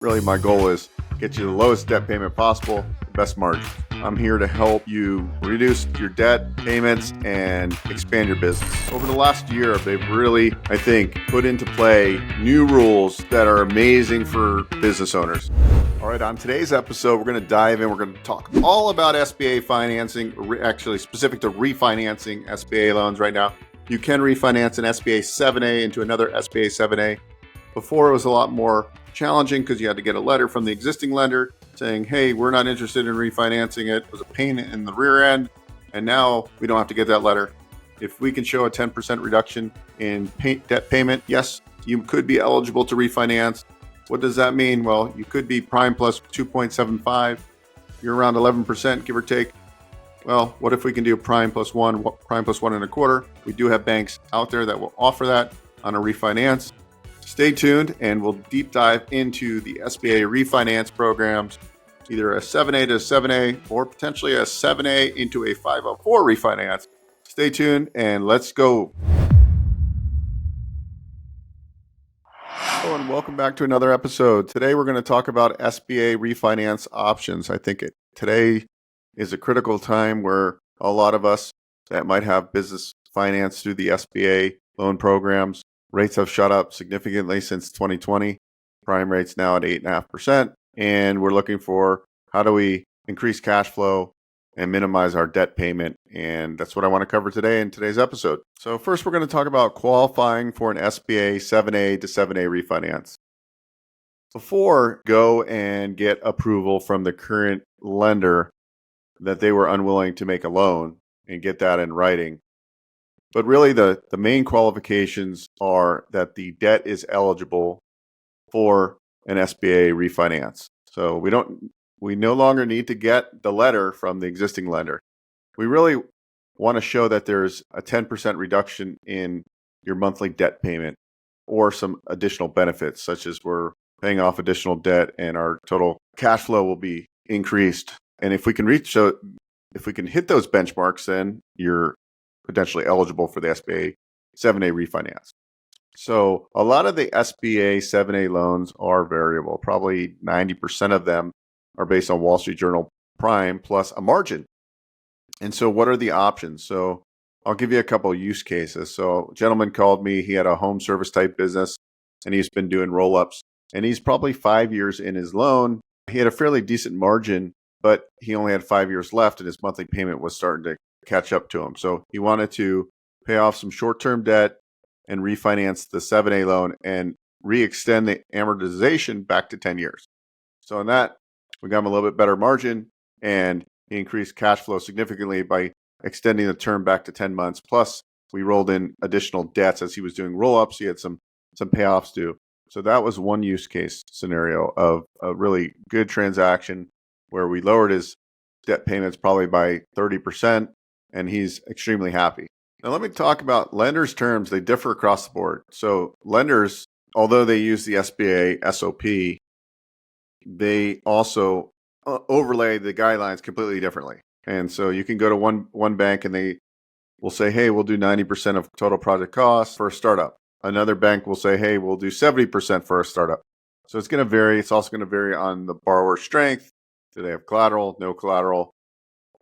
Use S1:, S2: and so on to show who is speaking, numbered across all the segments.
S1: Really, my goal is get you the lowest debt payment possible, the best margin. I'm here to help you reduce your debt payments and expand your business. Over the last year, they've really, I think, put into play new rules that are amazing for business owners. All right, on today's episode, we're going to dive in. We're going to talk all about SBA financing, actually specific to refinancing SBA loans right now. You can refinance an SBA 7A into another SBA 7A. Before, it was a lot more challenging because you had to get a letter from the existing lender saying, hey, we're not interested in refinancing it. It was a pain in the rear end. And now we don't have to get that letter. If we can show a 10% reduction in debt payment, yes, you could be eligible to refinance. What does that mean? Well, you could be prime plus 2.75. You're around 11%, give or take. Well, what if we can do prime plus 1.25? We do have banks out there that will offer that on a refinance. Stay tuned and we'll deep dive into the SBA refinance programs, either a 7A to 7A or potentially a 7A into a 504 refinance. Stay tuned and let's go. Hello and welcome back to another episode. Today we're going to talk about SBA refinance options. I think today is a critical time where a lot of us that might have business finance through the SBA loan programs, rates have shot up significantly since 2020. Prime rates now at 8.5%. And we're looking for how do we increase cash flow and minimize our debt payment. And that's what I want to cover today in today's episode. So first, we're going to talk about qualifying for an SBA 7A to 7A refinance. Before, go and get approval from the current lender that they were unwilling to make a loan and get that in writing. But really, the main qualifications are that the debt is eligible for an SBA refinance. So we no longer need to get the letter from the existing lender. We really want to show that there's a 10% reduction in your monthly debt payment or some additional benefits, such as we're paying off additional debt and our total cash flow will be increased. And if we can hit those benchmarks, then you're potentially eligible for the SBA 7A refinance. So a lot of the SBA 7A loans are variable. Probably 90% of them are based on Wall Street Journal Prime plus a margin. And so what are the options? So I'll give you a couple of use cases. So a gentleman called me. He had a home service type business and he's been doing roll-ups. And he's probably 5 years in his loan. He had a fairly decent margin, but he only had 5 years left and his monthly payment was starting to catch up to him. So he wanted to pay off some short-term debt and refinance the 7A loan and re-extend the amortization back to 10 years. So in that, we got him a little bit better margin and he increased cash flow significantly by extending the term back to 10 months. Plus, we rolled in additional debts as he was doing roll-ups. He had some payoffs due. So that was one use case scenario of a really good transaction where we lowered his debt payments probably by 30%. And he's extremely happy. Now, let me talk about lenders' terms. They differ across the board. So lenders, although they use the SBA SOP, they also overlay the guidelines completely differently. And so you can go to one bank and they will say, hey, we'll do 90% of total project costs for a startup. Another bank will say, hey, we'll do 70% for a startup. So it's going to vary. It's also going to vary on the borrower's strength. Do they have collateral, no collateral,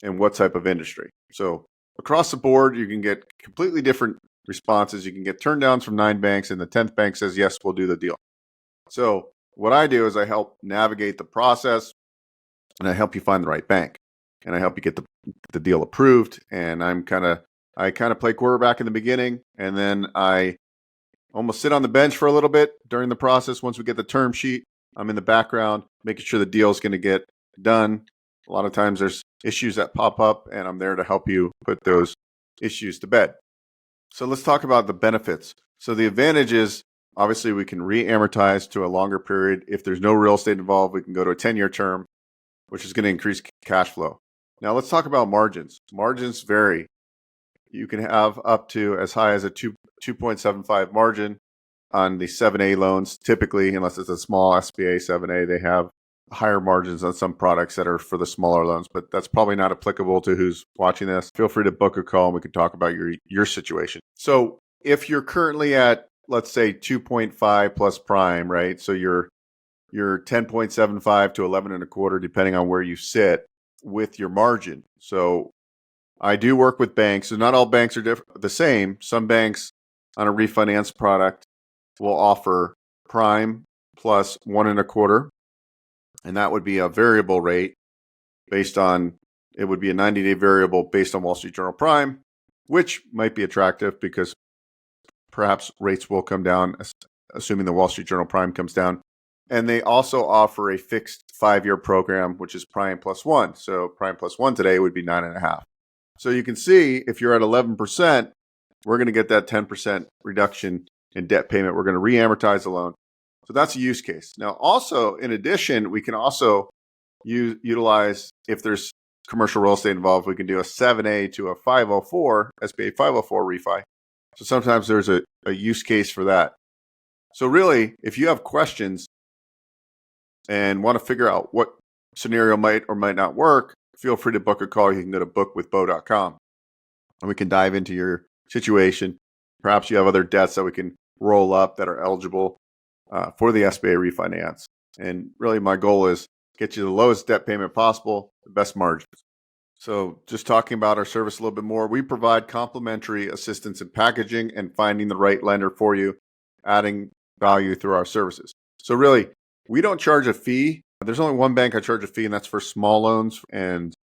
S1: and what type of industry? So across the board, you can get completely different responses. You can get turned downs from 9 banks, and the 10th bank says, yes, we'll do the deal. So what I do is I help navigate the process, and I help you find the right bank, and I help you get the deal approved. And I kind of play quarterback in the beginning, and then I almost sit on the bench for a little bit during the process. Once we get the term sheet, I'm in the background, making sure the deal is going to get done. A lot of times there's issues that pop up and I'm there to help you put those issues to bed. So let's talk about the benefits. So the advantage is obviously we can re-amortize to a longer period. If there's no real estate involved, we can go to a 10-year term, which is going to increase cash flow. Now let's talk about margins. Margins vary. You can have up to as high as a 2.75 margin on the 7A loans. Typically, unless it's a small SBA 7A, they have higher margins on some products that are for the smaller loans, but that's probably not applicable to who's watching this. Feel free to book a call and we can talk about your situation. So if you're currently at, let's say 2.5 plus prime, right? So you're your 10.75 to 11 and a quarter, depending on where you sit with your margin. So I do work with banks. So not all banks are the same. Some banks on a refinance product will offer prime plus one and a quarter, and that would be a variable rate based on, it would be a 90-day variable based on Wall Street Journal Prime, which might be attractive because perhaps rates will come down, assuming the Wall Street Journal Prime comes down. And they also offer a fixed 5-year program, which is prime plus one. So prime plus one today would be 9.5. So you can see if you're at 11%, we're going to get that 10% reduction in debt payment. We're going to re-amortize the loan. So that's a use case. Now, also, in addition, we can also utilize, if there's commercial real estate involved, we can do a 7A to a 504, SBA 504 refi. So sometimes there's a use case for that. So really, if you have questions and want to figure out what scenario might or might not work, feel free to book a call. You can go to bookwithbeau.com and we can dive into your situation. Perhaps you have other debts that we can roll up that are eligible for the SBA refinance. And really my goal is get you the lowest debt payment possible, the best margins. So just talking about our service a little bit more, we provide complimentary assistance in packaging and finding the right lender for you, adding value through our services. So really, we don't charge a fee. There's only one bank I charge a fee, and that's for small loans. And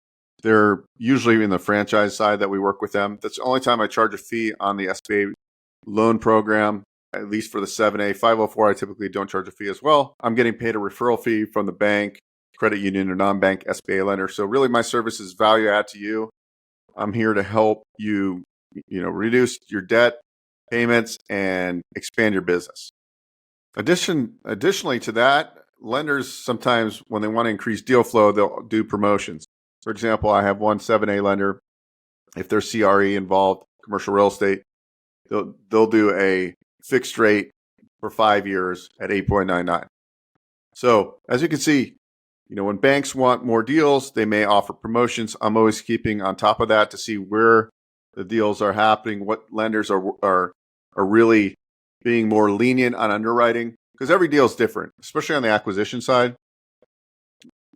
S1: they're usually in the franchise side that we work with them. That's the only time I charge a fee on the SBA loan program, at least for the 7A. 504, I typically don't charge a fee as well. I'm getting paid a referral fee from the bank, credit union, or non-bank SBA lender. So really my service is value add to you. I'm here to help you, reduce your debt payments and expand your business. Additionally to that, lenders sometimes, when they want to increase deal flow, they'll do promotions. For example, I have one 7A lender. If there's CRE involved, commercial real estate, they'll do a fixed rate for 5 years at 8.99. So as you can see, when banks want more deals, they may offer promotions. I'm always keeping on top of that to see where the deals are happening, what lenders are really being more lenient on underwriting, because every deal is different, especially on the acquisition side.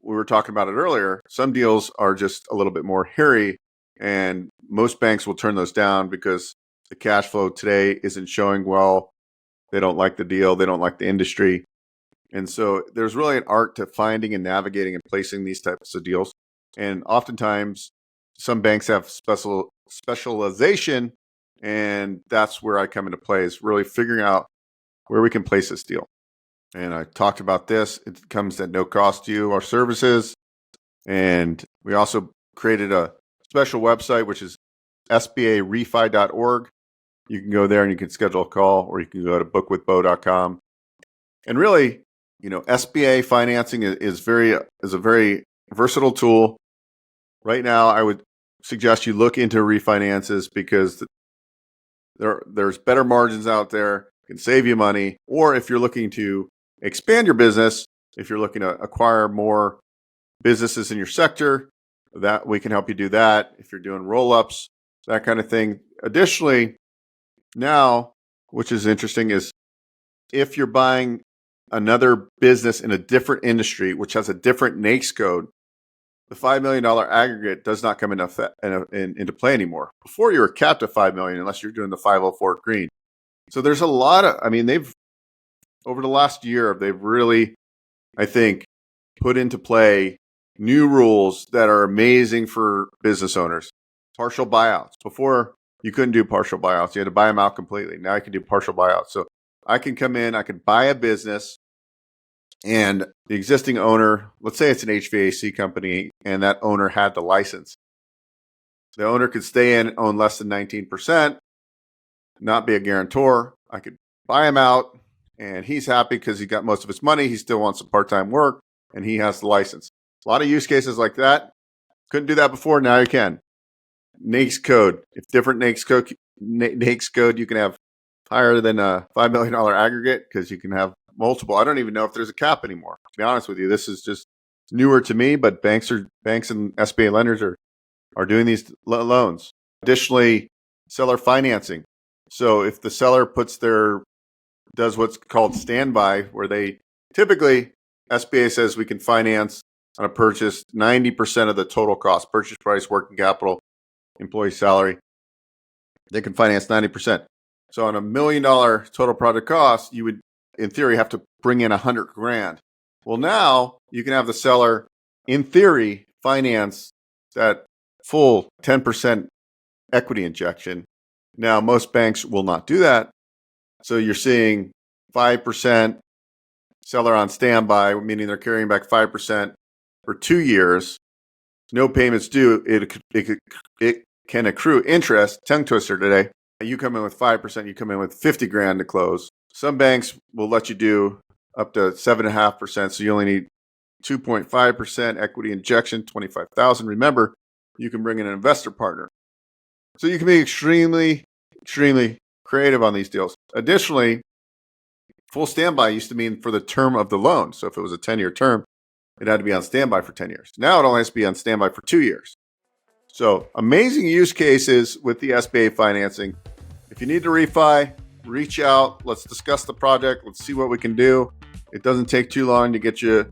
S1: We were talking about it earlier. Some deals are just a little bit more hairy, and most banks will turn those down because the cash flow today isn't showing well. They don't like the deal. They don't like the industry. And so there's really an art to finding and navigating and placing these types of deals. And oftentimes, some banks have specialization, and that's where I come into play, is really figuring out where we can place this deal. And I talked about this. It comes at no cost to you, our services. And we also created a special website, which is sbarefi.org. You can go there and you can schedule a call, or you can go to bookwithbeau.com. And really, SBA financing is a very versatile tool. Right now, I would suggest you look into refinances because there's better margins out there, can save you money. Or if you're looking to expand your business, if you're looking to acquire more businesses in your sector, that we can help you do that. If you're doing roll-ups, that kind of thing. Additionally, now, which is interesting, is if you're buying another business in a different industry, which has a different NAICS code, the $5 million aggregate does not come into play anymore. Before, you were capped at $5 million unless you're doing the 504 green. So there's a lot of, over the last year, they've really, I think, put into play new rules that are amazing for business owners. Partial buyouts. Before, you couldn't do partial buyouts. You had to buy them out completely. Now you can do partial buyouts. So I can come in, I can buy a business, and the existing owner, let's say it's an HVAC company, and that owner had the license. The owner could stay in, own less than 19%, not be a guarantor. I could buy him out, and he's happy because he got most of his money. He still wants some part-time work, and he has the license. A lot of use cases like that. Couldn't do that before. Now you can. NAICS code. If different NAICS code, you can have higher than a $5 million aggregate because you can have multiple. I don't even know if there's a cap anymore. To be honest with you, this is just newer to me, but banks and SBA lenders are doing these loans. Additionally, seller financing. So if the seller does what's called standby, where they typically SBA says we can finance on a purchase 90% of the total cost, purchase price, working capital, employee salary. They can finance 90%. So on $1 million total project cost, you would, in theory, have to bring in $100,000. Well, now you can have the seller, in theory, finance that full 10% equity injection. Now, most banks will not do that. So you're seeing 5% seller on standby, meaning they're carrying back 5% for 2 years. No payments due. It can accrue interest. Tongue twister today. You come in with 5%, you come in with $50,000 to close. Some banks will let you do up to 7.5%, so you only need 2.5% equity injection, $25,000. Remember, you can bring in an investor partner. So you can be extremely, extremely creative on these deals. Additionally, full standby used to mean for the term of the loan. So if it was a 10-year term, it had to be on standby for 10 years. Now it only has to be on standby for 2 years. So amazing use cases with the SBA financing. If you need to refi, reach out. Let's discuss the project. Let's see what we can do. It doesn't take too long to get you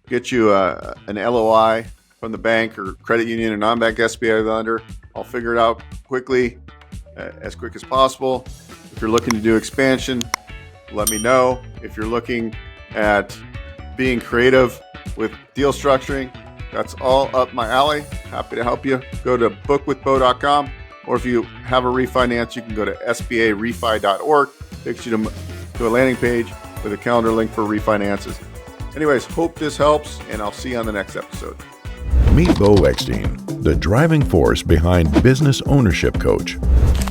S1: an LOI from the bank or credit union, a non-bank SBA lender. I'll figure it out quickly, as quick as possible. If you're looking to do expansion, let me know. If you're looking at being creative with deal structuring, that's all up my alley. Happy to help you. Go to bookwithbeau.com, or if you have a refinance, you can go to sbarefi.org. Takes you to a landing page with a calendar link for refinances. Anyways, hope this helps, and I'll see you on the next episode.
S2: Meet Beau Eckstein, the driving force behind Business Ownership Coach.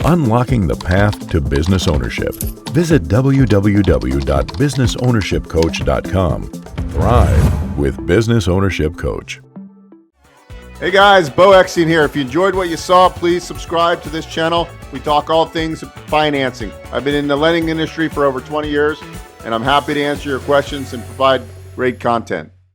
S2: Unlocking the path to business ownership. Visit www.businessownershipcoach.com. Thrive with Business Ownership Coach.
S1: Hey guys, Beau Eckstein here. If you enjoyed what you saw, please subscribe to this channel. We talk all things financing. I've been in the lending industry for over 20 years, and I'm happy to answer your questions and provide great content.